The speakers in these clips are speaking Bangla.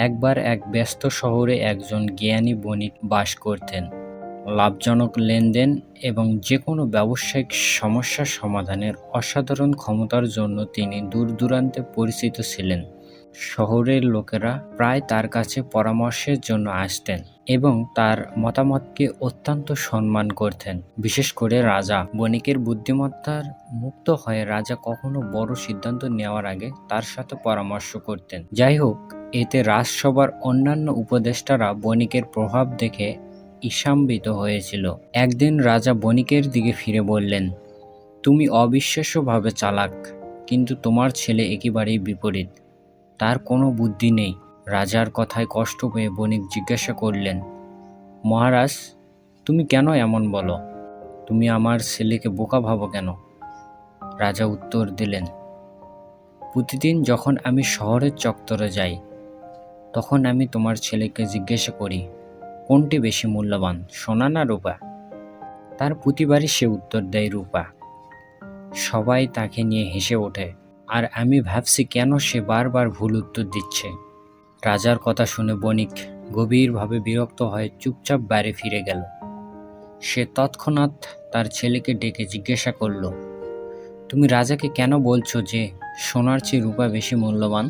একবার এক ব্যস্ত শহরে একজন জ্ঞানী বণিক বাস করতেন। লাভজনক লেনদেন এবং যে কোনো ব্যবসায়িক সমস্যা সমাধানের অসাধারণ ক্ষমতার জন্য তিনি দূর-দূরান্তে পরিচিত ছিলেন। শহরের লোকেরা প্রায় তার কাছে পরামর্শের জন্য আসতেন এবং তার মতামতকে অত্যন্ত সম্মান করতেন। বিশেষ করে রাজা। বণিকের বুদ্ধিমত্তার মুক্ত হয়ে রাজা কখনো বড় সিদ্ধান্ত নেওয়ার আগে তার সাথে পরামর্শ করতেন। যাই হোক, এতে রাজসভার অন্যান্য উপদেষ্টারা বণিকের প্রভাব দেখে ঈর্ষান্বিত হয়েছিল। একদিন রাজা বণিকের দিকে ফিরে বললেন, তুমি অবিশ্বাস্যভাবে চালাক, কিন্তু তোমার ছেলে একেবারেই বিপরীত। তার কোনো বুদ্ধি নেই। রাজার কথায় কষ্ট পেয়ে বণিক জিজ্ঞাসা করলেন, মহারাজ, তুমি কেন এমন বলো? তুমি আমার ছেলেকে বোকা ভাবো কেন? রাজা উত্তর দিলেন, প্রতিদিন যখন আমি শহরের চত্বরে যাই, তখন আমি তোমার ছেলেকে জিজ্ঞাসা করি, কোনটি বেশি মূল্যবান, সোনা না রূপা? তার প্রতিবারই সে উত্তর দেয় রূপা। সবাই তাকে নিয়ে হেসে ওঠে, আর আমি ভাবছি কেন সে বারবার ভুল উত্তর দিচ্ছে। রাজার কথা শুনে বণিক গভীরভাবে বিরক্ত হয়ে চুপচাপ বাইরে ফিরে গেল। সে তৎক্ষণাৎ তার ছেলেকে ডেকে জিজ্ঞাসা করল, তুমি রাজাকে কেন বলছো যে সোনার চেয়ে রূপা বেশি মূল্যবান,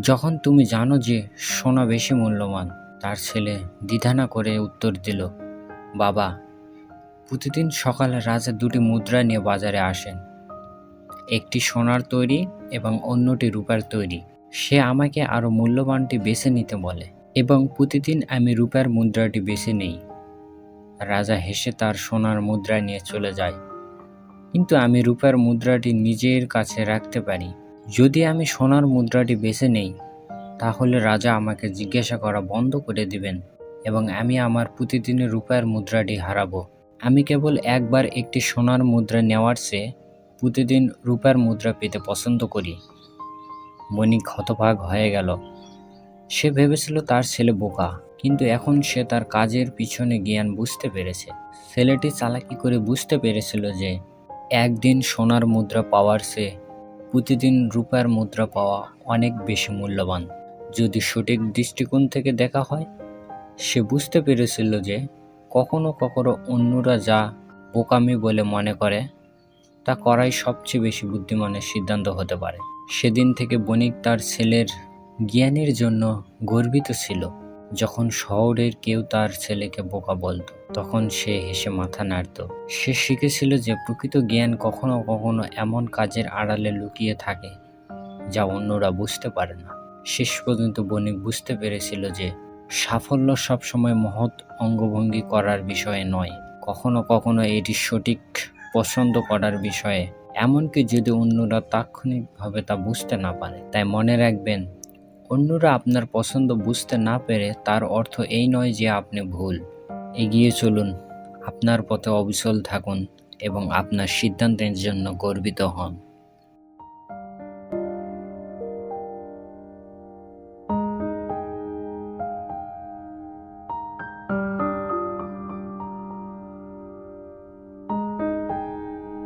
যখন তুমি জানো যে সোনা বেশি মূল্যবান? তার ছেলে দ্বিধা না করে উত্তর দিল, বাবা, প্রতিদিন সকালে রাজা দুটি মুদ্রা নিয়ে বাজারে আসেন, একটি সোনার তৈরি এবং অন্যটি রূপার তৈরি। সে আমাকে আরও মূল্যবানটি বেছে নিতে বলে এবং প্রতিদিন আমি রূপার মুদ্রাটি বেছে নেই। রাজা হেসে তার সোনার মুদ্রা নিয়ে চলে যায়, কিন্তু আমি রূপার মুদ্রাটি নিজের কাছে রাখতে পারি। যদি আমি সোনার মুদ্রাটি বেছে নেই, তাহলে রাজা আমাকে জিজ্ঞাসা করা বন্ধ করে দিবেন এবং আমি আমার প্রতিদিনের রূপার মুদ্রাটি হারাবো। আমি কেবল একবার একটি সোনার মুদ্রা নেওয়ার চেয়ে প্রতিদিন রূপার মুদ্রা পেতে পছন্দ করি। বণিক হতভাগ হয়ে গেল। সে ভেবেছিল তার ছেলে বোকা, কিন্তু এখন সে তার কাজের পিছনে জ্ঞান বুঝতে পেরেছে। ছেলেটি চালাকি করে বুঝতে পেরেছিল যে একদিন সোনার মুদ্রা পাওয়ার চেয়ে প্রতিদিন রূপার মুদ্রা পাওয়া অনেক বেশি মূল্যবান, যদি সঠিক দৃষ্টিকোণ থেকে দেখা হয়। সে বুঝতে পেরেছিল যে কখনো কখনো অন্যরা যা বোকামি বলে মনে করে, তা করাই সবচেয়ে বেশি বুদ্ধিমানের সিদ্ধান্ত হতে পারে। সেদিন থেকে বণিক তার ছেলের জ্ঞানের জন্য গর্বিত ছিল। যখন শহরের কেউ তার ছেলেকে বোকা বলতো, তখন সে হেসে মাথা নাড়ত। সে শিখেছিল যে প্রকৃত জ্ঞান কখনো কখনো এমন কাজের আড়ালে লুকিয়ে থাকে যা অন্যরা বুঝতে পারে না। শেষ পর্যন্ত বণিক বুঝতে পেরেছিল যে সাফল্য সবসময় মহৎ অঙ্গভঙ্গি করার বিষয়ে নয়, কখনো কখনো এটি সঠিক পছন্দ করার বিষয়ে, এমনকি যদি অন্যরা তাৎক্ষণিকভাবে তা বুঝতে না পারে। তাই মনে রাখবেন, অন্যরা আপনার পছন্দ বুঝতে না পেরে তার অর্থ এই নয় যে আপনি ভুল। এগিয়ে চলুন, আপনার পথে অবিচল থাকুন এবং আপনার সিদ্ধান্তের জন্য গর্বিত হন।